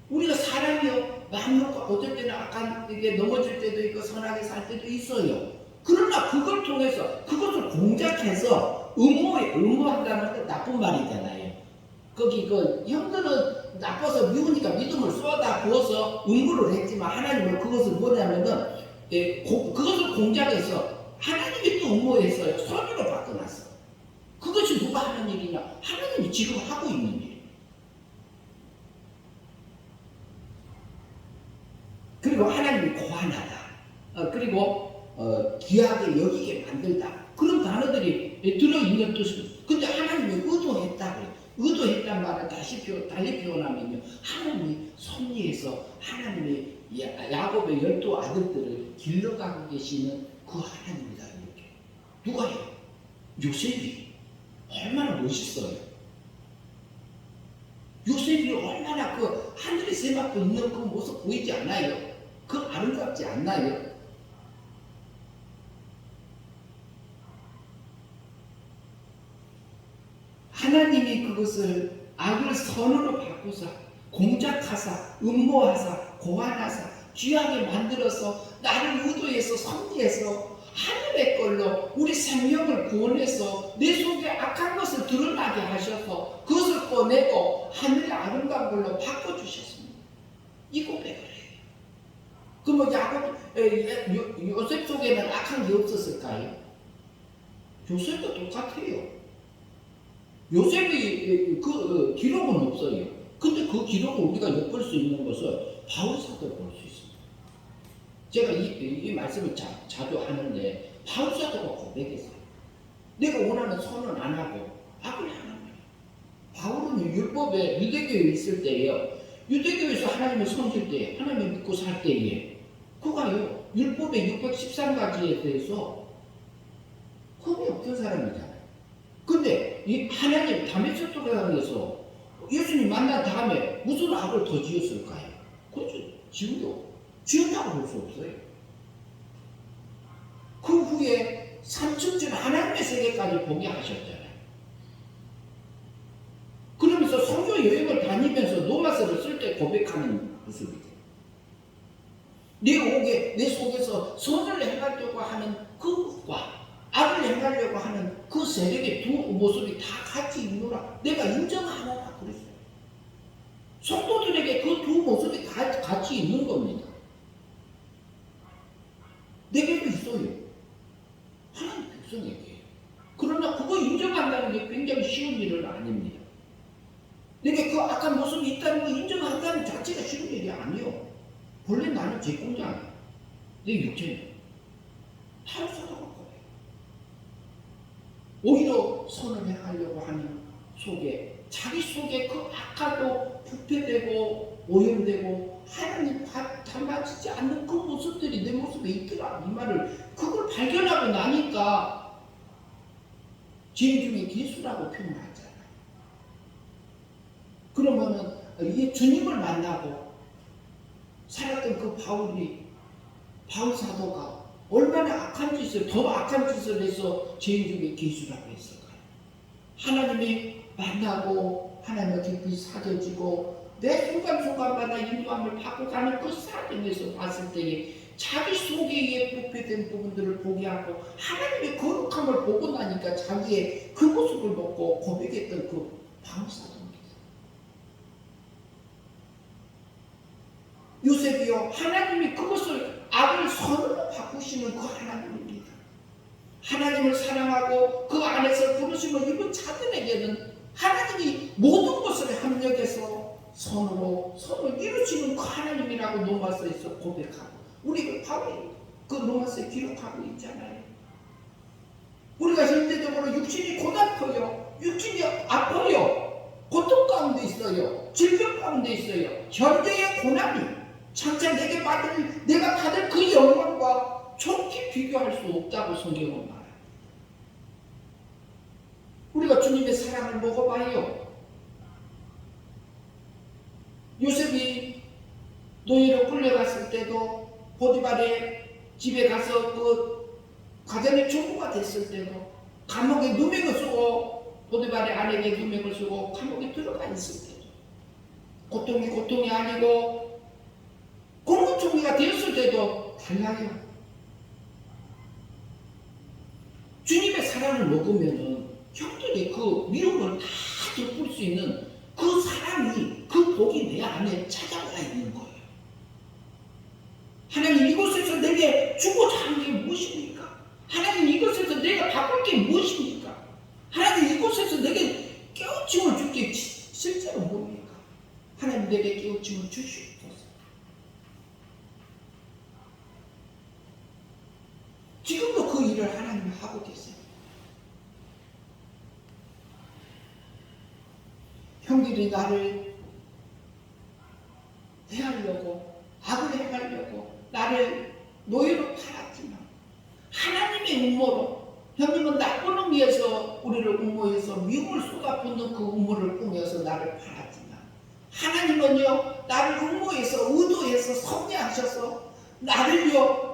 우리가 사람이요, 마음 놓고 어떨 때는 약간 이게 넘어질 때도 있고 선하게 살 때도 있어요. 그러나 그걸 통해서 그것을 공작해서 음모한다는 건 나쁜 말이잖아요. 거기 형들은 나빠서 미우니까 믿음을 쏟아 부어서 음모를 했지만, 하나님은 그것을 뭐냐면은 그것을 공작해서 하나님이 또 음모했어요. 선으로 바꿔놨어. 그것이 누가 하는 일이냐? 하나님이 지금 하고 있는 일. 그리고 하나님이 고안하다, 그리고 귀하게 여기게 만들다, 그런 단어들이 들어있는 뜻입니다. 근데 하나님이 의도했단 말을 달리 표현하면요, 하나님이 섭리해서 하나님이 야곱의 12 아들들을 길러가고 계시는 그 하나님이다. 이렇게. 누가요? 요셉이 얼마나 멋있어요. 요셉이 얼마나 그 하늘에 세마포 있는 그 모습 보이지 않아요? 그 아름답지 않나요? 하나님이 그것을 악을 선으로 바꾸사, 공작하사, 음모하사, 고안하사, 귀하게 만들어서 나를 의도해서 섭리해서 하늘의 걸로 우리 생명을 구원해서 내 속에 악한 것을 드러나게 하셔서 그것을 꺼내고 하늘의 아름다운 걸로 바꿔주셨습니다. 이 고백을 해요. 그뭐 요셉 속에는 악한 게 없었을까요? 요셉도 똑같아요. 요셉이 그 기록은 없어요. 근데 그 기록을 우리가 엿볼 수 있는 것은 바울 사도 볼 수 있습니다. 제가 이 말씀을 자주 하는데 바울 사도가 고백했어요. 내가 원하는 선은 안 하고 악을 행합니다. 바울은 율법에 유대교에 있을 때예요. 유대교에서 하나님을 섬길 때, 하나님을 믿고 살 때에 그가요 율법의 613가지에 대해서 겁이 없던 사람이잖아요. 근데 이 하나님 다메섹도에서 예수님 만난 다음에 무슨 악을 더 지었을까요? 그렇죠. 지었다고 볼 수 없어요. 그 후에 삼층전 하나님의 세계까지 보게 하셨잖아요. 그러면서 성교 여행을 다니면서 노마스를 쓸 때 고백하는 모습이죠. 내 속에서 선을 행하려고 하는 그것과 악을 행하려고 하는 그 세력의 두 모습이 다 같이 있노라. 내가 인정하노라 그랬어요. 성도들에게 그 두 모습이 다 같이 있는 겁니다. 내게도 있어요. 하나님 백성에게. 그러나 그거 인정한다는 게 굉장히 쉬운 일은 아닙니다. 내게 그 악한 모습이 있다는 거 인정한다는 자체가 쉬운 일이 아니에요. 본래 나는 제 공장, 내 육체는 바로 살아갈 거예요. 오히려 선을 행하려고 하는 속에 자기 속에 그 악하고 부패되고 오염되고 하나님 닮아지지 않는 그 모습들이 내 모습에 있더라. 이 말을 그걸 발견하고 나니까 죄 중에 기수라고 표현하잖아요. 그러면은 이게 주님을 만나고 살았던 그 바울 사도가 얼마나 더 악한 짓을 해서 죄인 중에 기수라고 했을까요? 하나님이 만나고 하나님의 깊이 사겨지고 내 순간순간마다 인도함을 받고 가는 그 사정에서 봤을 때에 자기 속에 부패된 부분들을 보게 하고 하나님의 거룩함을 보고 나니까 자기의 그 모습을 보고 고백했던 그 바울 사도입니다. 요셉이요 하나님이 그것을 악을 선으로 바꾸시는 그 하나님입니다. 하나님을 사랑하고 그 안에서 부르심을 입은 자들에게는 하나님이 모든 것을 합력해서 선을 이루시는 그 하나님이라고 로마서에서 고백하고 우리 바울이 그 로마서에 기록하고 있잖아요. 우리가 현대적으로 육신이 고달퍼요. 육신이 아파요. 고통 가운데 있어요. 질병 가운데 있어요. 현대의 고난이 장차 내가 받을 그 영광과 좋게 비교할 수 없다고 성경은 말해요. 우리가 주님의 사랑을 먹어봐요. 요셉이 노예로 끌려갔을 때도 보디발의 집에 가서 그 가정의 총무가 됐을 때도 감옥에 누명을 쓰고 보디발의 아내에게 누명을 쓰고 감옥에 들어가 있을 때도 고통이 아니고 공무총리가 되었을 때도 달라요. 주님의 사랑을 먹으면은 형들의 그 미움을 다 덮을 수 있는 그 사랑이 그 복이 내 안에 찾아와 있는 거예요. 하나님 이곳에서 내게 주고자 하는 게 무엇입니까? 하나님 이곳에서 내가 바꿀 게 무엇입니까? 하나님 이곳에서 내게 깨우침을 줄 게 실제로 뭡니까? 하나님 내게 깨우침을 주시옵소서. 지금도 그 일을 하나님이 하고 계세요. 형들이 나를 대하려고 악을 행하려고 나를 노예로 팔았지만 하나님의 음모로 형님은 나쁜 의미에서 우리를 음모해서 미움을 쏟아붓는 그 음모를 꾸며서 나를 팔았지만 하나님은요 나를 음모해서 의도해서 섭리하셔서 나를요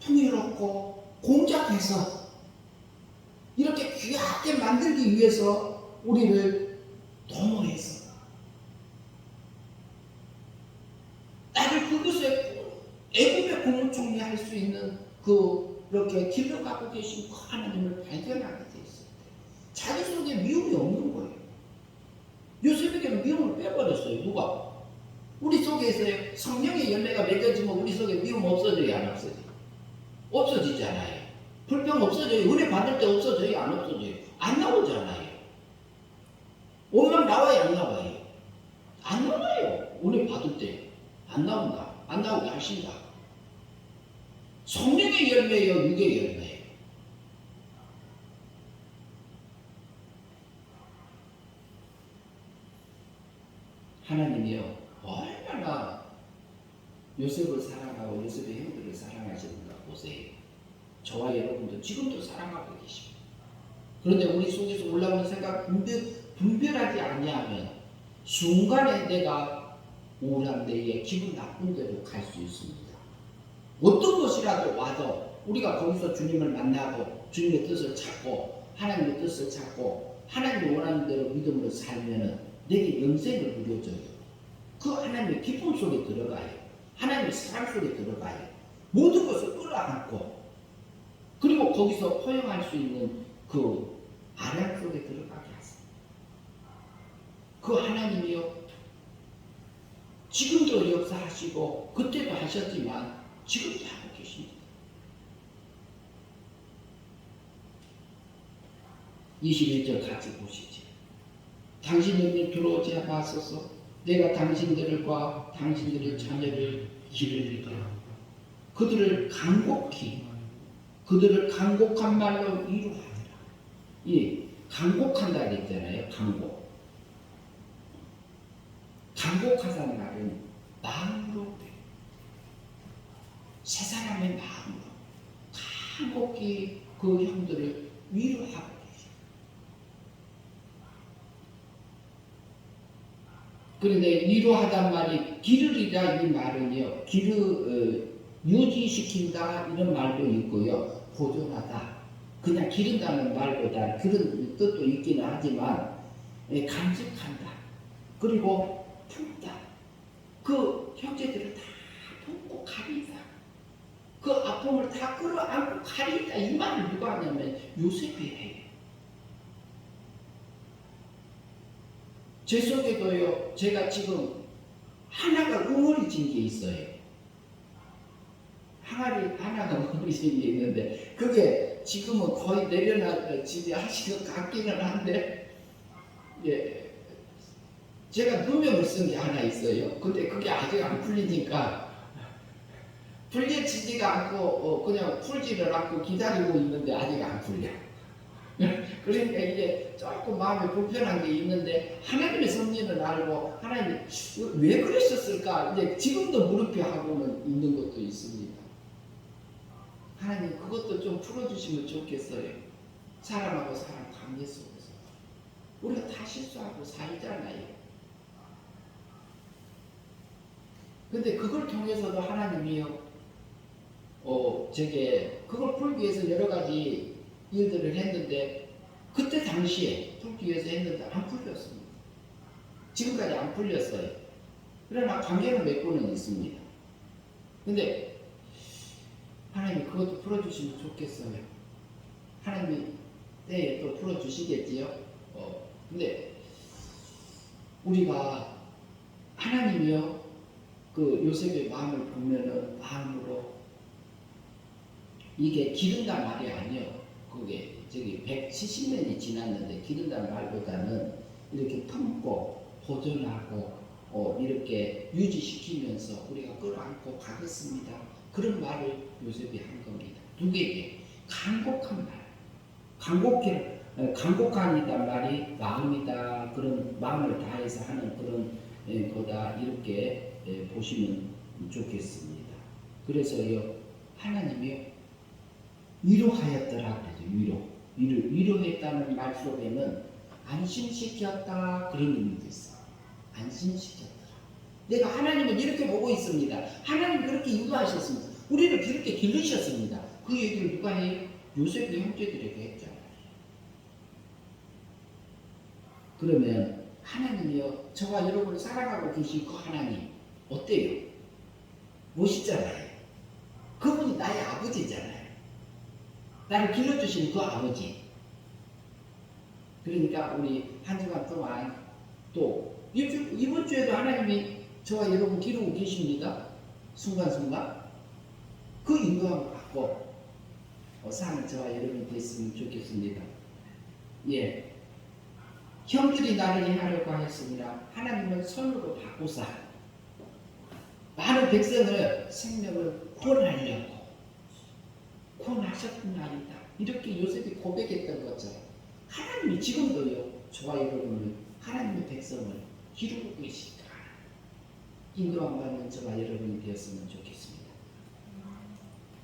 통일없고 공작해서 이렇게 귀하게 만들기 위해서 우리를 도모해서 나를 그것에 애굽의 국무총리 할 수 있는 그렇게 길러가고 계신 그 하나님을 발견하게 됐을 때 자기 속에 미움이 없는 거예요. 요셉에게는 미움을 빼버렸어요. 누가? 우리 속에서요. 성령의 열매가 맺어지면 우리 속에 미움 없어져요, 안 없어져요? 없어지잖아요. 불평 없어져요. 은혜 받을 때 없어져요, 안 없어져요? 안 나오잖아요. 원망 나와요, 안 나와요? 안 나와요. 은혜 받을 때 안 나온다. 안 나오게 하신다. 성령의 열매예요, 육의 열매예요. 하나님이요, 얼마나 요셉을 사랑하고 요셉의 형들을 사랑하시는가 보세요. 저와 여러분도 지금도 사랑하고 계십니다. 그런데 우리 속에서 올라오는 생각 분별하지 아니하면 순간에 내가 우울한 데에 기분 나쁜 데로 갈 수 있습니다. 어떤 것이라도 와도 우리가 거기서 주님을 만나고 주님의 뜻을 찾고 하나님의 뜻을 찾고 하나님이 원하는 대로 믿음으로 살면은 내게 영생을 누려줘요. 그 하나님의 기쁨 속에 들어가요. 하나님의 사랑 속에 들어가요. 모든 것을 끌어안고 그리고 거기서 허용할 수 있는 그 아량 속에 들어가게 하세요. 그 하나님이요, 지금도 역사하시고 그때도 하셨지만 지금도 하고 계십니다. 21절 같이 보시죠. 당신들이 들어오지 마소서. 내가 당신들과 당신들의 자녀를 기르리라. 그들을 간곡히, 그들을 간곡한 말로 위로하리라. 예, 간곡한다 그랬잖아요. 간곡. 간곡하다는 말은 마음으로, 세 사람의 마음으로 간곡히 그 형들을 위로하고 계십니다. 그런데 위로하단 말이 기르리라 이 말은요, 유지시킨다 이런 말도 있고요, 보존하다, 그냥 기른다는 말보다 그런 뜻도 있기는 하지만 간직한다, 그리고 품다, 그 형제들을 다 품고 가리다, 그 아픔을 다 끌어안고 가리다, 이 말을 누가 하냐면 요셉이 해요. 제 속에도요, 제가 지금 하나가 응어리진 게 있어요. 하나가 응어리진 게 있는데 그게 지금은 거의 내려놔지지 하시는 것 같기는 한데, 예, 제가 누명을 쓴 게 하나 있어요. 근데 그게 아직 안 풀리니까 풀려지지가 않고 그냥 풀지를 않고 기다리고 있는데 아직 안 풀려. 그러니까 이제 조금 마음이 불편한 게 있는데 하나님의 섭리는 알고 하나님 왜 그러셨을까 이제 지금도 물음표 하고는 있는 것도 있습니다. 하나님 그것도 좀 풀어주시면 좋겠어요. 사람하고 사람 관계 속에서 우리가 다 실수하고 살잖아요. 근데 그걸 통해서도 하나님이요, 제게 그걸 풀기 위해서 여러 가지 일들을 했는데 그때 당시에 풀기 위해서 했는데 안 풀렸습니다. 지금까지 안 풀렸어요. 그러나 관계는 맺고는 있습니다. 근데 하나님이 그것도 풀어주시면 좋겠어요. 하나님이 때에 또 풀어주시겠지요. 근데 우리가 하나님이요, 그 요셉의 마음을 보면은 마음으로 이게 기른다 말이 아니에요. 그게 저기 170년이 지났는데 기른다는 말보다는 이렇게 품고 보존하고 이렇게 유지시키면서 우리가 끌어안고 가겠습니다. 그런 말을 요셉이 한 겁니다. 누구에게? 간곡한 말. 간곡한이란 말이 마음이다. 그런 마음을 다해서 하는 그런 거다. 이렇게 보시면 좋겠습니다. 그래서요, 하나님이요, 위로하였더라 그러죠. 위로했다는 말 속에는 안심시켰다 그런 의미도 있어요. 안심시켰더라. 내가 하나님을 이렇게 보고 있습니다. 하나님 그렇게 인도하셨습니다. 우리를 그렇게 기르셨습니다. 그 얘기를 누가 해요? 요셉의 형제들에게 했잖아요. 그러면 하나님이요, 저와 여러분을 사랑하고 계신 그 하나님 어때요? 멋있잖아요. 그분이 나의 아버지잖아요. 나를 길러주신 그 아버지. 그러니까 우리 한 주간 동안 또 이번 주에도 하나님이 저와 여러분 기르고 계십니다. 순간순간 그 인도함을 받고 사는 저와 여러분이 됐으면 좋겠습니다. 예, 형들이 나를 해하려고 하였으니라. 하나님은 손으로 바꾸사 많은 백성을 생명을 구원하려고 구원하셨나이다. 이렇게 요셉이 고백했던 것처럼 하나님이 지금도요 저와 여러분을 하나님의 백성을 기르고 계시다. 인도함 받는 저와 여러분이 되었으면 좋겠습니다.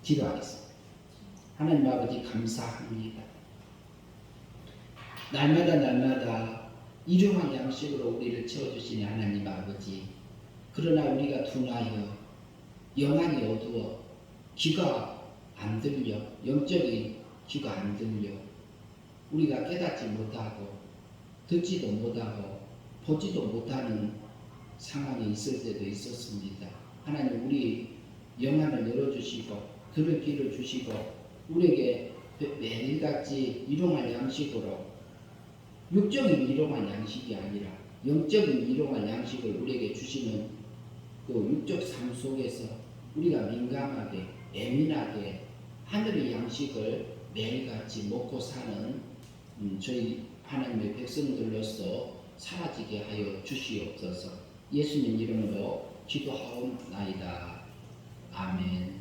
기도하겠습니다. 하나님 아버지 감사합니다. 날마다 일용할 양식으로 우리를 채워주시니 하나님 아버지, 그러나 우리가 둔하여 영안이 어두워 귀가 안 들려, 영적인 귀가 안 들려 우리가 깨닫지 못하고 듣지도 못하고 보지도 못하는 상황이 있을 때도 있었습니다. 하나님 우리 영안을 열어주시고 들을 귀를 주시고 우리에게 매일같이 일용할 양식으로 육적인 일용할 양식이 아니라 영적인 일용할 양식을 우리에게 주시는 그 육적 삶 속에서 우리가 민감하게 예민하게 하늘의 양식을 매일같이 먹고 사는 저희 하나님의 백성들로서 사라지게 하여 주시옵소서. 예수님 이름으로 기도하옵나이다. 아멘.